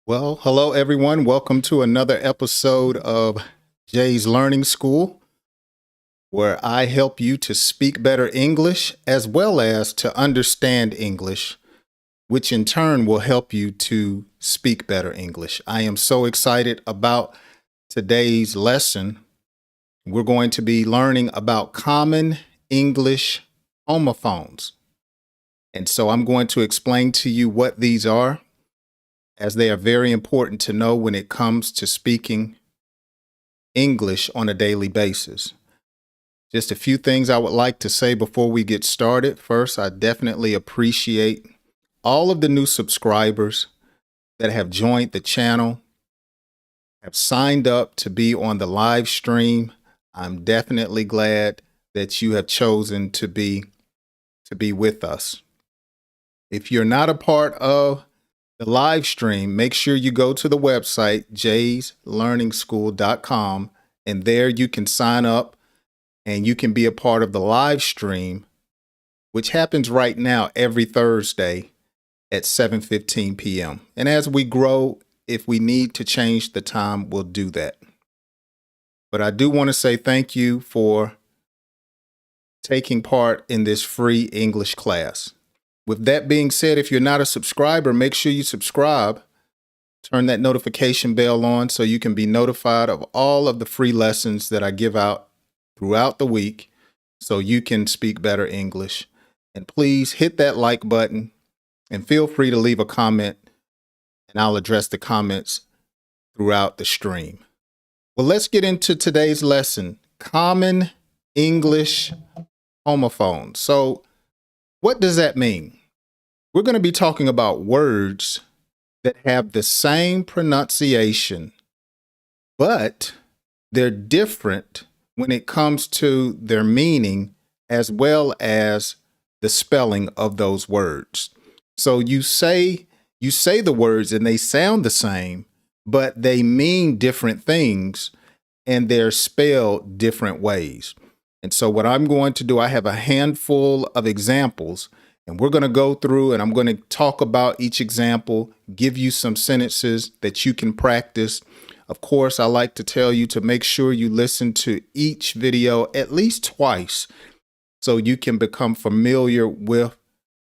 Well, hello everyone. Welcome to another episode of Jay's Learning School, where I help you to speak better English as well as to understand English, which in turn will help you to speak better English. I am so excited about today's lesson. We're going to be learning about common English homophones. And so I'm going to explain to you what these are, as they are very important to know when it comes to speaking English on a daily basis. Just a few things I would like to say before we get started. First, I definitely appreciate all of the new subscribers that have joined the channel, have signed up to be on the live stream. I'm definitely glad that you have chosen to be with us. If you're not a part of the live stream, make sure you go to the website, jayslearningschool.com, and there you can sign up and you can be a part of the live stream, which happens right now every Thursday at 7:15 p.m. And as we grow, if we need to change the time, we'll do that. But I do want to say thank you for taking part in this free English class. With that being said, if you're not a subscriber, make sure you subscribe. Turn that notification bell on so you can be notified of all of the free lessons that I give out throughout the week so you can speak better English. And please hit that like button and feel free to leave a comment, and I'll address the comments throughout the stream. Well, let's get into today's lesson, common English homophones. So what does that mean? We're going to be talking about words that have the same pronunciation, but they're different when it comes to their meaning as well as the spelling of those words. So you say the words and they sound the same, but they mean different things and they're spelled different ways. And so what I'm going to do, I have a handful of examples, and we're going to go through and I'm going to talk about each example, give you some sentences that you can practice. Of course, I like to tell you to make sure you listen to each video at least twice so you can become familiar with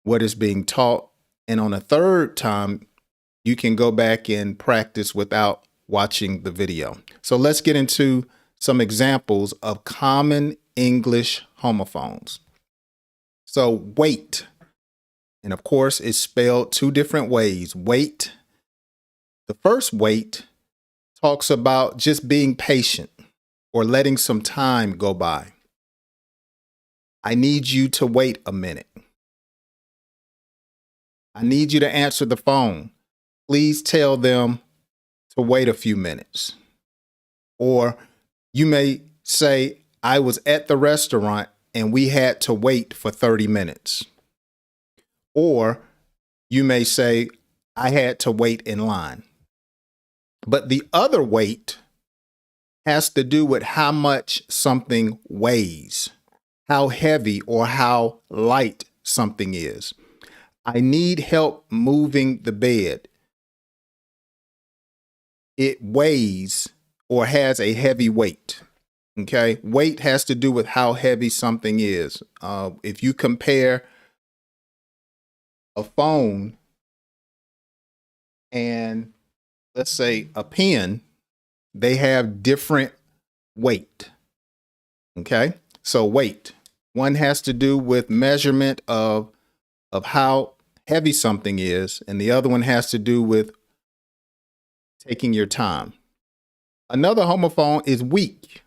what is being taught. And on a third time, you can go back and practice without watching the video. So let's get into some examples of common English homophones. So wait, and of course it's spelled two different ways. Wait. The first wait talks about just being patient or letting some time go by. I need you to wait a minute. I need you to answer the phone. Please tell them to wait a few minutes. Or you may say, I was at the restaurant and we had to wait for 30 minutes. Or you may say, I had to wait in line. But the other wait has to do with how much something weighs, how heavy or how light something is. I need help moving the bed. It weighs or has a heavy weight. Okay, weight has to do with how heavy something is. If you compare a phone and let's say a pen, they have different weight. Okay, so weight. One has to do with measurement of how heavy something is, and the other one has to do with taking your time. Another homophone is week.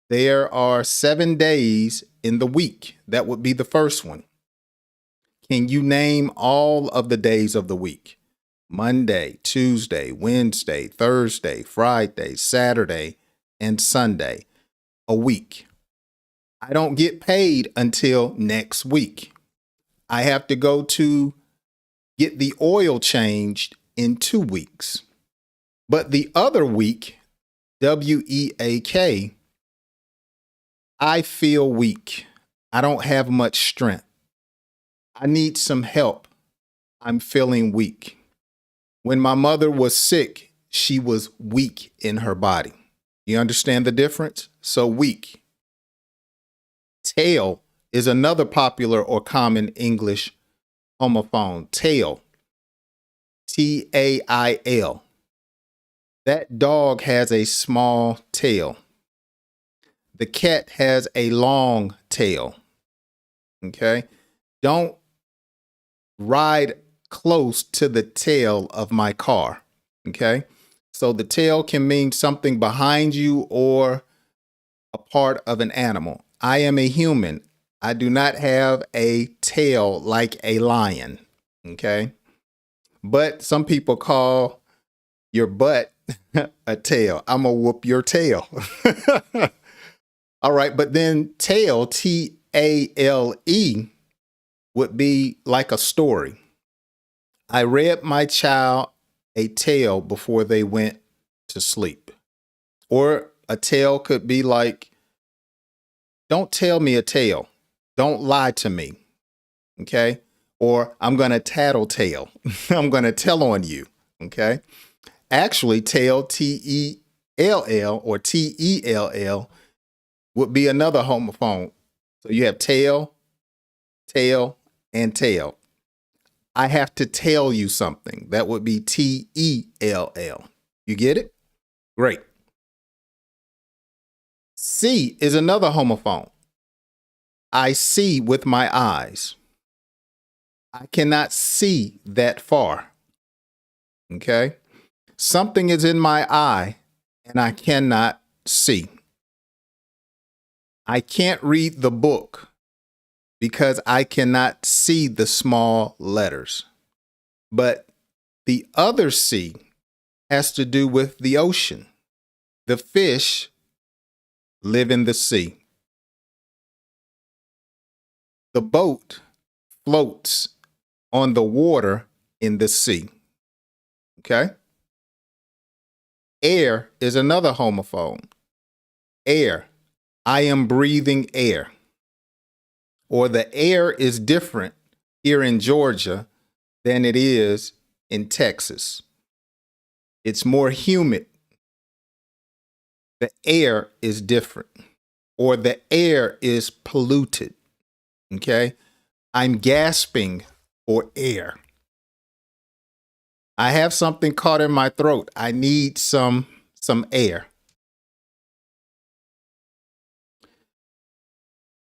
There are 7 days in the week. That would be the first one. Can you name all of the days of the week? Monday, Tuesday, Wednesday, Thursday, Friday, Saturday, and Sunday. A week. I don't get paid until next week. I have to go to get the oil changed in 2 weeks. But the other week, W-E-A-K, I feel weak. I don't have much strength. I need some help. I'm feeling weak. When my mother was sick, she was weak in her body. You understand the difference? So weak. Tail is another popular or common English homophone. Tail. Tail. That dog has a small tail. The cat has a long tail. Okay. Don't ride close to the tail of my car. Okay. So the tail can mean something behind you or a part of an animal. I am a human. I do not have a tail like a lion. Okay. But some people call your butt a tail. I'm going to whoop your tail. All right. But then tail, Tale, would be like a story. I read my child a tale before they went to sleep. Or a tale could be like, don't tell me a tale. Don't lie to me. Okay. Or I'm going to tattletale. I'm going to tell on you. Okay. Actually, tale, Tell, or Tell would be another homophone. So you have tail, and tail. I have to tell you something. That would be Tell. You get it? Great. See is another homophone. I see with my eyes. I cannot see that far. Okay. Something is in my eye and I cannot see. I can't read the book because I cannot see the small letters. But the other C has to do with the ocean. The fish live in the sea. The boat floats on the water in the sea. Okay? Air is another homophone. Air. I am breathing air. Or the air is different here in Georgia than it is in Texas. It's more humid. The air is different. Or the air is polluted. Okay? I'm gasping for air. I have something caught in my throat. I need some air.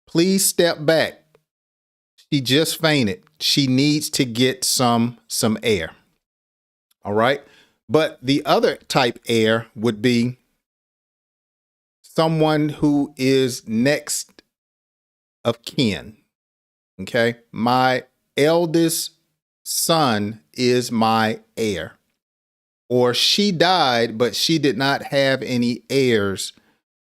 Please step back. She just fainted. She needs to get some air. All right. But the other type air would be someone who is next of kin. Okay. My eldest son is my heir. Or she died, but she did not have any heirs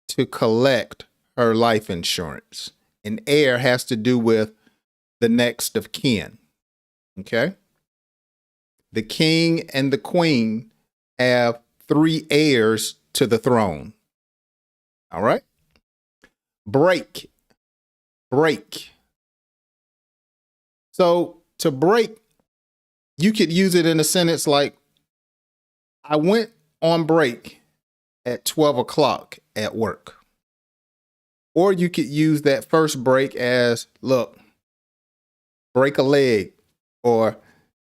to collect her life insurance. An heir has to do with the next of kin. Okay. The king and the queen have 3 heirs to the throne. All right. Break. So to break, you could use it in a sentence like, I went on break at 12 o'clock at work. Or you could use that first break as, look, break a leg, or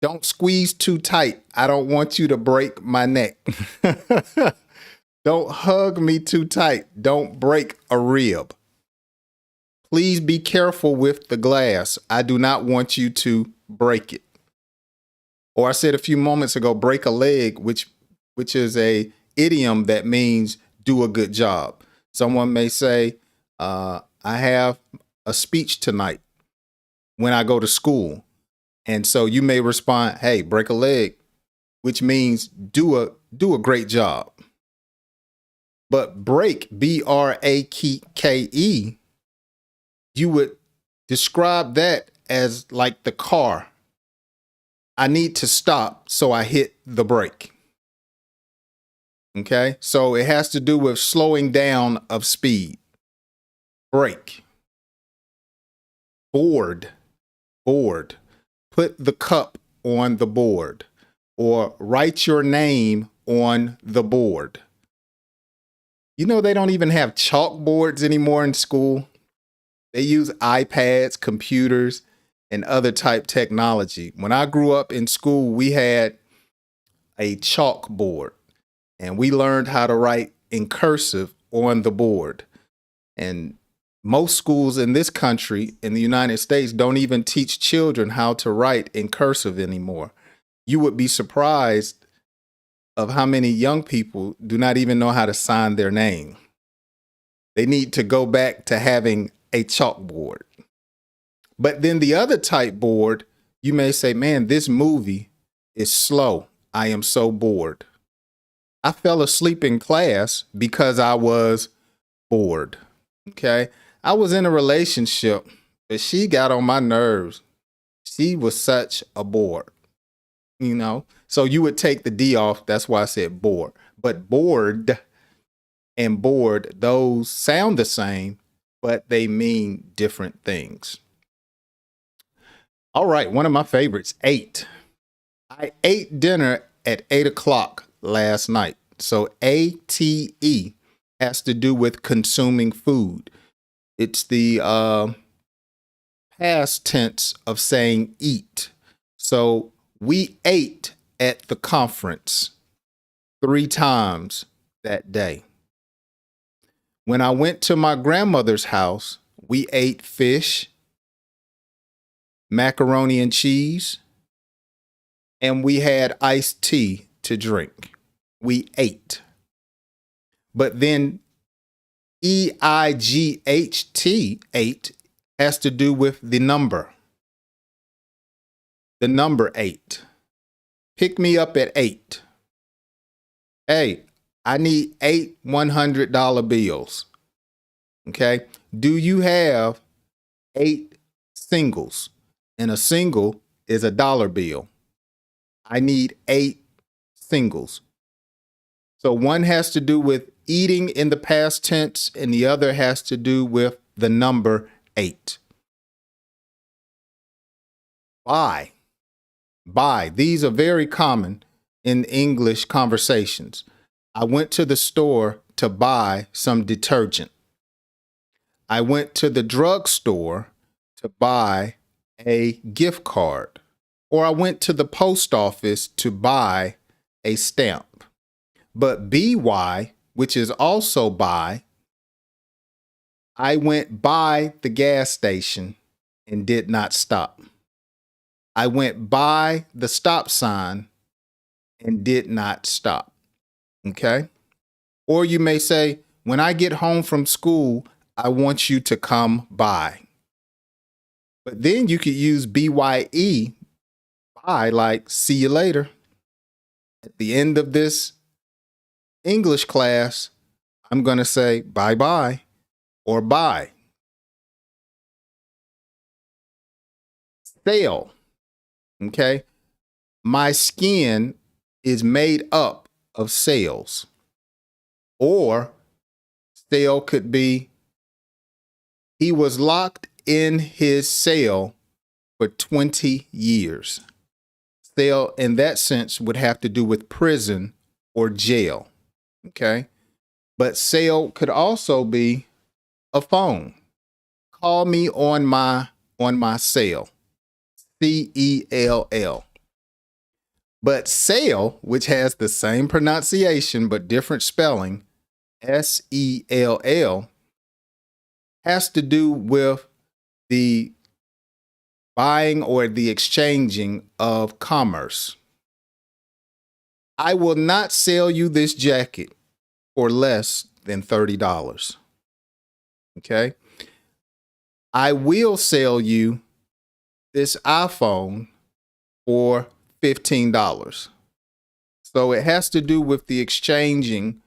don't squeeze too tight. I don't want you to break my neck. Don't hug me too tight. Don't break a rib. Please be careful with the glass. I do not want you to break it. Or I said a few moments ago, break a leg, which is a idiom that means do a good job. Someone may say, I have a speech tonight when I go to school. And so you may respond, hey, break a leg, which means do a great job. But break, BRAKE, you would describe that as like the car. I need to stop, so I hit the brake. Okay, so it has to do with slowing down of speed. Break. Board. Put the cup on the board. or write your name on the board. You know, they don't even have chalkboards anymore in school. They use iPads, computers, and other type technology. When I grew up in school, we had a chalkboard and we learned how to write in cursive on the board. And most schools in this country, in the United States, don't even teach children how to write in cursive anymore. You would be surprised of how many young people do not even know how to sign their name. They need to go back to having a chalkboard. But then the other type board, you may say, man, this movie is slow. I am so bored. I fell asleep in class because I was bored. Okay. I was in a relationship, but she got on my nerves. She was such a bore, you know? So you would take the D off. That's why I said bore. But bored and bored, those sound the same, but they mean different things. All right. One of my favorites, ate. I ate dinner at 8 o'clock last night. So ATE has to do with consuming food. It's the past tense of saying eat. So we ate at the conference 3 times that day. When I went to my grandmother's house, we ate fish, macaroni and cheese, and we had iced tea to drink. We ate. But then EIGHT, ate, has to do with the number. The number 8. Pick me up at 8. Hey, I need 8 $100 bills. Okay. Do you have 8 singles? And a single is a dollar bill. I need 8 singles. So one has to do with eating in the past tense, and the other has to do with the number 8. Buy. Buy. These are very common in English conversations. I went to the store to buy some detergent. I went to the drugstore to buy a gift card. Or I went to the post office to buy a stamp. But BY, which is also buy, I went by the gas station and did not stop. I went by the stop sign and did not stop. Okay? Or you may say, when I get home from school, I want you to come by. But then you could use BYE, bye, like see you later. At the end of this English class, I'm going to say bye-bye or bye. Sale. Okay? My skin is made up of cells. Or cell could be, he was locked in his cell for 20 years. Cell in that sense would have to do with prison or jail. Okay. But cell could also be a phone. Call me on my cell. CELL. But sale, which has the same pronunciation but different spelling, SELL, has to do with the buying or the exchanging of commerce. I will not sell you this jacket for less than $30. Okay. I will sell you this iPhone for $15. So it has to do with the exchanging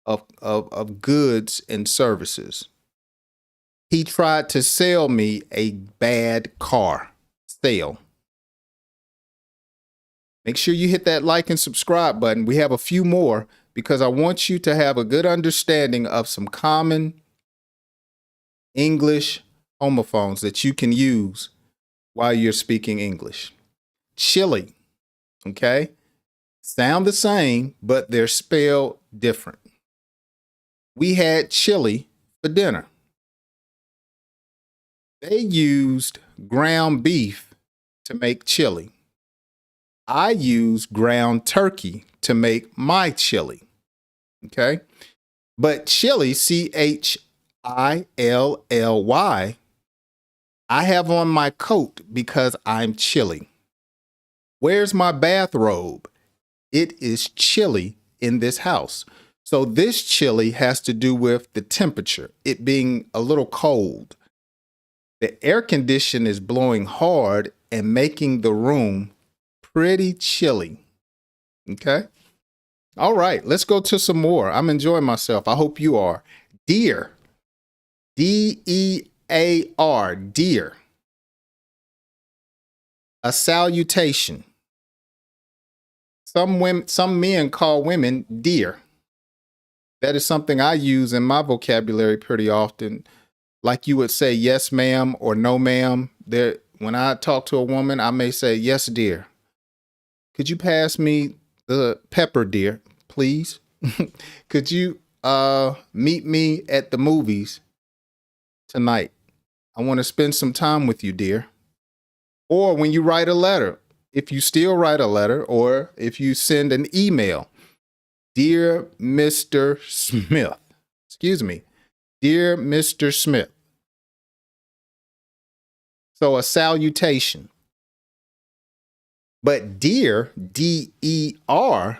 of goods and services. He tried to sell me a bad car. Sale. Make sure you hit that like and subscribe button. We have a few more because I want you to have a good understanding of some common English homophones that you can use while you're speaking English. Chili. Okay. Sound the same, but they're spelled different. We had chili for dinner. They used ground beef to make chili. I use ground turkey to make my chili. Okay. But chili, Chilly, I have on my coat because I'm chilly. Where's my bathrobe? It is chilly in this house. So this chilly has to do with the temperature, it being a little cold. The air condition is blowing hard and making the room pretty chilly. Okay. All right, let's go to some more. I'm enjoying myself. I hope you are. Dear. Dear. Dear. A salutation. Some men call women dear. That is something I use in my vocabulary pretty often. Like you would say yes, ma'am, or no, ma'am. When I talk to a woman, I may say, yes, dear. Could you pass me the pepper, dear, please? Could you meet me at the movies tonight? I want to spend some time with you, dear. Or when you write a letter, if you still write a letter, or if you send an email, dear Mr. Smith, excuse me, dear Mr. Smith. So a salutation. But deer, D-E-R,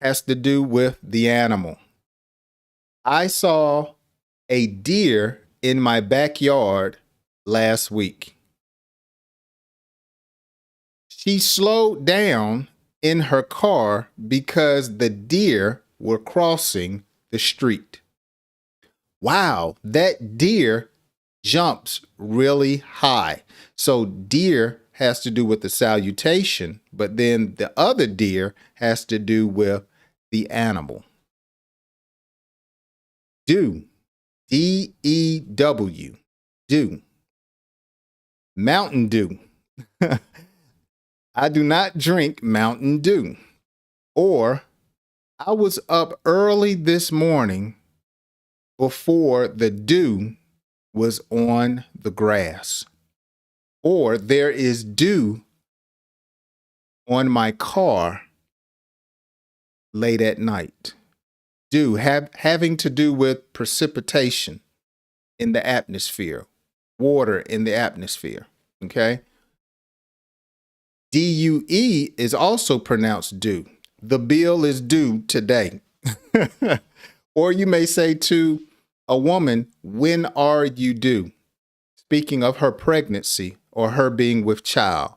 has to do with the animal. I saw a deer in my backyard last week. She slowed down in her car because the deer were crossing the street. Wow, that deer jumps really high. So deer has to do with the salutation, but then the other deer has to do with the animal. Dew, D-E-W, dew. Mountain Dew. I do not drink Mountain Dew. Or I was up early this morning before the dew was on the grass. Or there is dew on my car late at night. Dew having to do with precipitation in the atmosphere, water in the atmosphere. Okay. D-U-E is also pronounced due. The bill is due today. Or you may say to a woman, when are you due? Speaking of her pregnancy or her being with child.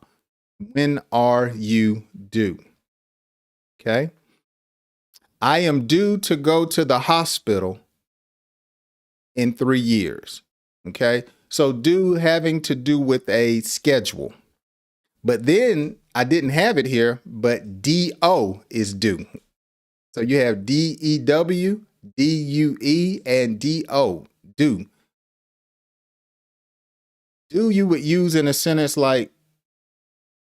When are you due? Okay. I am due to go to the hospital in 3 years. Okay. So due having to do with a schedule. But then I didn't have it here, but D-O is due. So you have D-E-W, D-U-E, and D-O, due. Do you would use in a sentence like,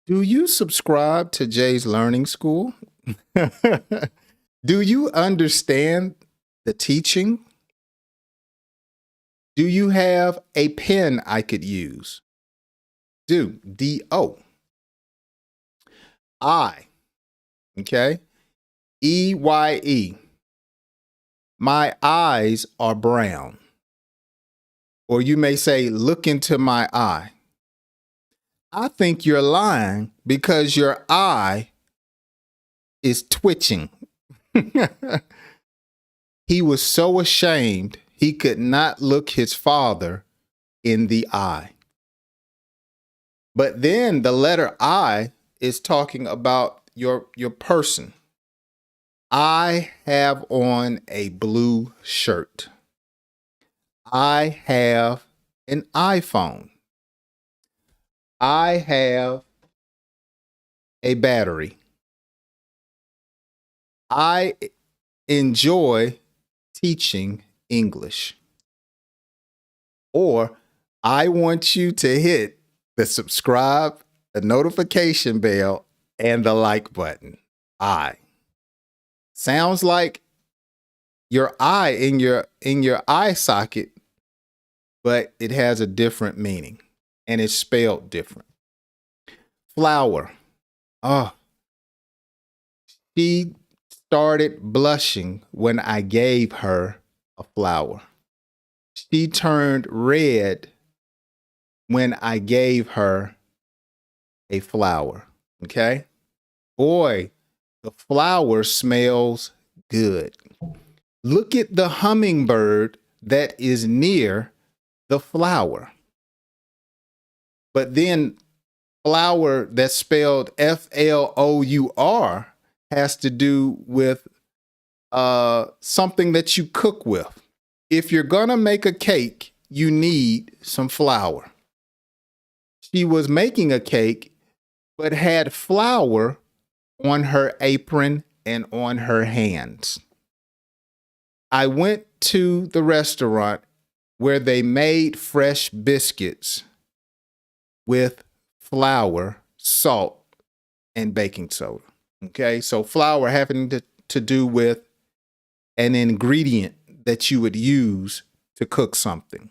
do you subscribe to Jay's Learning School? Do you understand the teaching? Do you have a pen I could use? Do, D-O. I, okay? E-Y-E. My eyes are brown. Or you may say, look into my eye. I think you're lying because your eye is twitching. He was so ashamed he could not look his father in the eye. But then the letter I is talking about your person. I have on a blue shirt. I have an iPhone. I have a battery. I enjoy teaching English. Or I want you to hit the subscribe, the notification bell, and the like button. eye. Sounds like your eye in your eye socket, but it has a different meaning and it's spelled different. Flower. Oh, she started blushing when I gave her a flower. She turned red when I gave her a flower. Okay? Boy, the flower smells good. Look at the hummingbird that is near the flower. But then flower that's spelled Flour has to do with something that you cook with. If you're gonna make a cake, you need some flour. She was making a cake, but had flour on her apron and on her hands. I went to the restaurant where they made fresh biscuits with flour, salt, and baking soda. Okay, so flour having to do with an ingredient that you would use to cook something.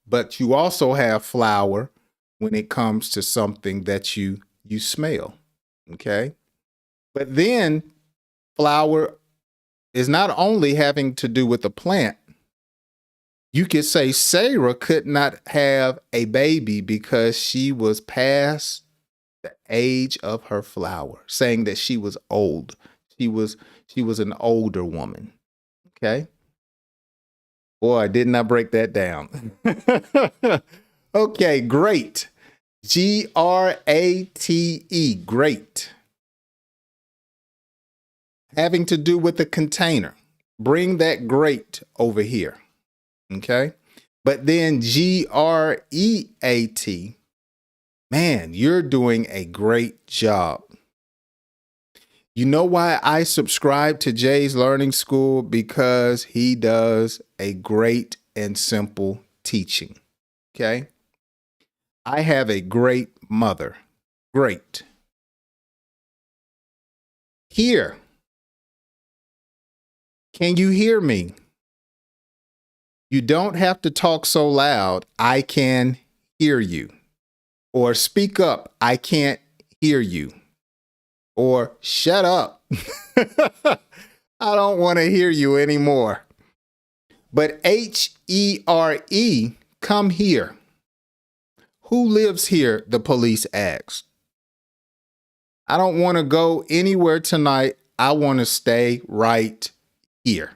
But you also have flour when it comes to something that you smell. Okay, but then flour is not only having to do with the plant. You could say Sarah could not have a baby because she was past the age of her flower, saying that she was old. She was an older woman. Okay. Boy, didn't I break that down? Okay, great. Grate, great. Having to do with the container. Bring that grate over here. Okay. But then Great, man, you're doing a great job. You know why I subscribe to Jay's Learning School? Because he does a great and simple teaching. Okay. I have a great mother. Great. Here. Can you hear me? You don't have to talk so loud. I can hear you. Or speak up. I can't hear you. Or shut up. I don't want to hear you anymore. But Here, come here. Who lives here? The police asked. I don't want to go anywhere tonight. I want to stay right here.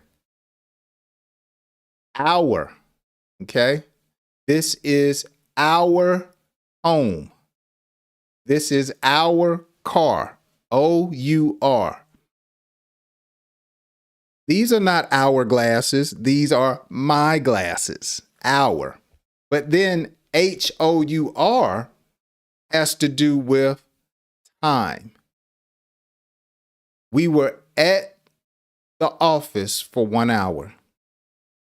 Our, okay? This is our home. This is our car. O-U-R. These are not our glasses. These are my glasses. Our. But then H-O-U-R has to do with time. We were at the office for 1 hour.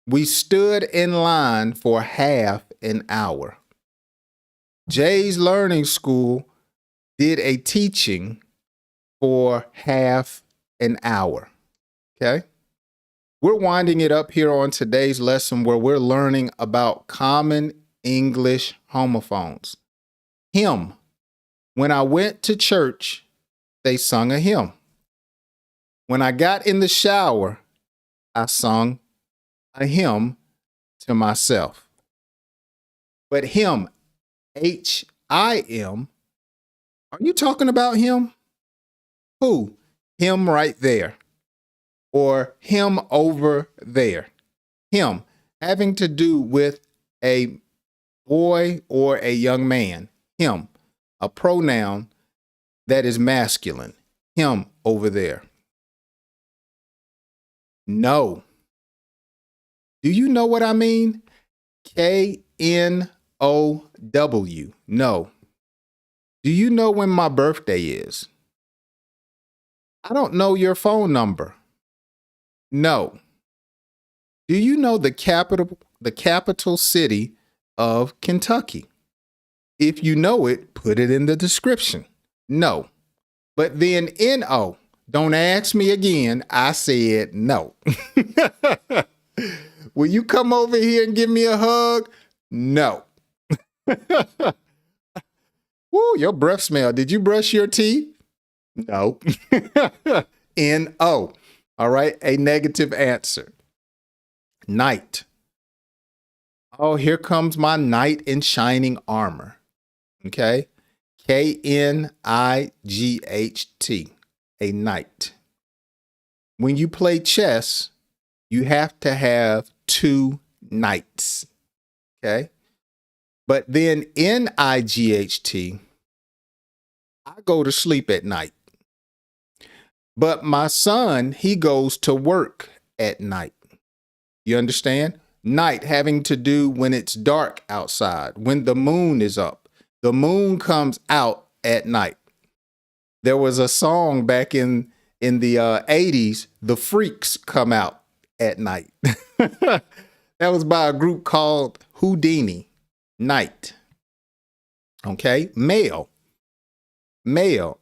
We stood in line for half an hour. Jay's Learning School did a teaching for half an hour. Okay? We're winding it up here on today's lesson where we're learning about common English homophones. Hymn. When I went to church, they sung a hymn. When I got in the shower, I sung a hymn to myself. But him, H-I-M, are you talking about him? Who? Him right there. Or him over there. Him, having to do with a boy or a young man. Him, a pronoun that is masculine. Him over there. No. Do you know what I mean? K-N-O-W. No. Do you know when my birthday is? I don't know your phone number. No. Do you know the capital city of Kentucky? If you know it, put it in the description. No. But then N-O, don't ask me again. I said no. Will you come over here and give me a hug? No. Woo, your breath smell. Did you brush your teeth? No. N-O. All right, a negative answer. Knight. Oh, here comes my knight in shining armor. Okay. K-N-I-G-H-T. A knight. When you play chess, you have to have two knights. Okay. But then N-I-G-H-T, I go to sleep at night. But my son, he goes to work at night. You understand? Night having to do when it's dark outside, when the moon is up. The moon comes out at night. There was a song back in the 80s, The Freaks come out at night. That was by a group called Houdini. Night. Okay, male. Male.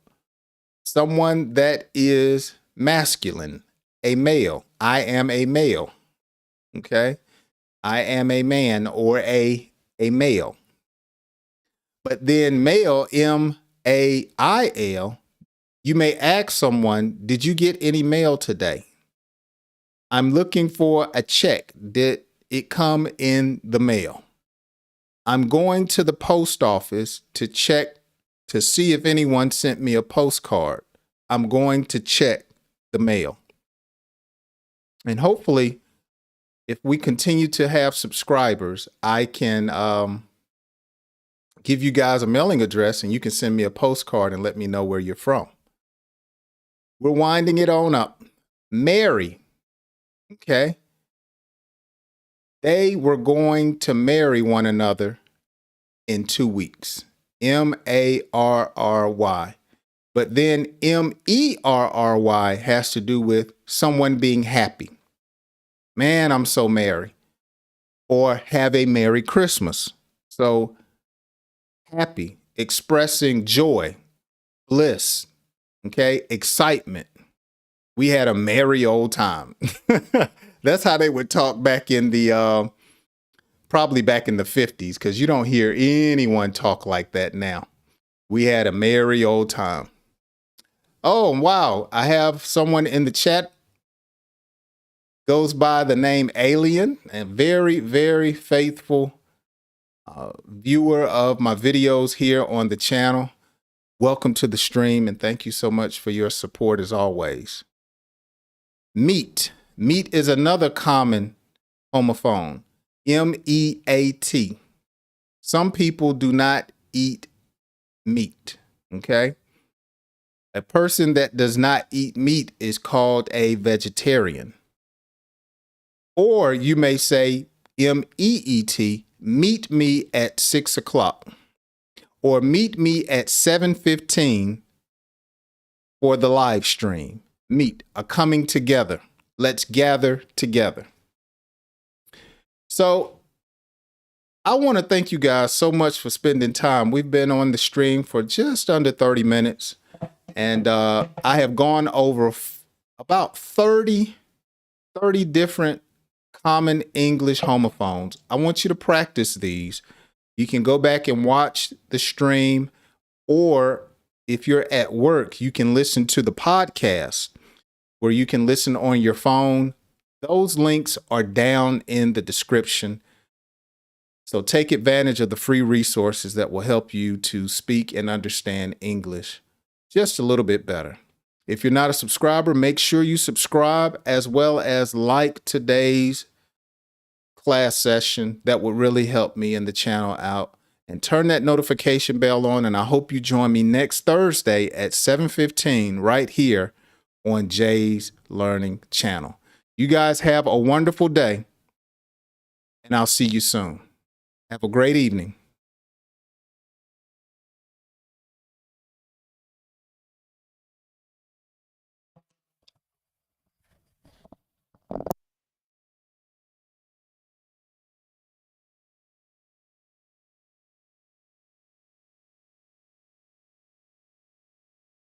Someone that is masculine. A male. I am a male. Okay. I am a man or a male. But then male, M-A-I-L, you may ask someone, did you get any mail today? I'm looking for a check. Did it come in the mail? I'm going to the post office to check to see if anyone sent me a postcard. I'm going to check the mail. And hopefully, if we continue to have subscribers, I can give you guys a mailing address and you can send me a postcard and let me know where you're from. We're winding it on up. Marry. Okay. They were going to marry one another in 2 weeks. M-A-R-R-Y. But then M-E-R-R-Y has to do with someone being happy. Man, I'm so merry. Or have a Merry Christmas. So happy, expressing joy, bliss, okay, excitement. We had a merry old time. That's how they would talk back in the, probably back in the 50s, because you don't hear anyone talk like that now. We had a merry old time. Oh, wow. I have someone in the chat goes by the name Alien, and very, very faithful viewer of my videos here on the channel. Welcome to the stream, and thank you so much for your support as always. Meat. Meat is another common homophone. M-E-A-T. Some people do not eat meat, okay? A person that does not eat meat is called a vegetarian. Or you may say M-E-E-T, meet me at 6 o'clock. Or meet me at 7:15 for the live stream. Meet, a coming together. Let's gather together. So I want to thank you guys so much for spending time. We've been on the stream for just under 30 minutes. And I have gone over about 30 different common English homophones. I want you to practice these. You can go back and watch the stream, or if you're at work, you can listen to the podcast where you can listen on your phone. Those links are down in the description. So take advantage of the free resources that will help you to speak and understand English just a little bit better. If you're not a subscriber, make sure you subscribe as well as like today's class session. That would really help me and the channel out. And turn that notification bell on, and I hope you join me next Thursday at 7:15 right here on Jay's Learning Channel. You guys have a wonderful day, and I'll see you soon. Have a great evening.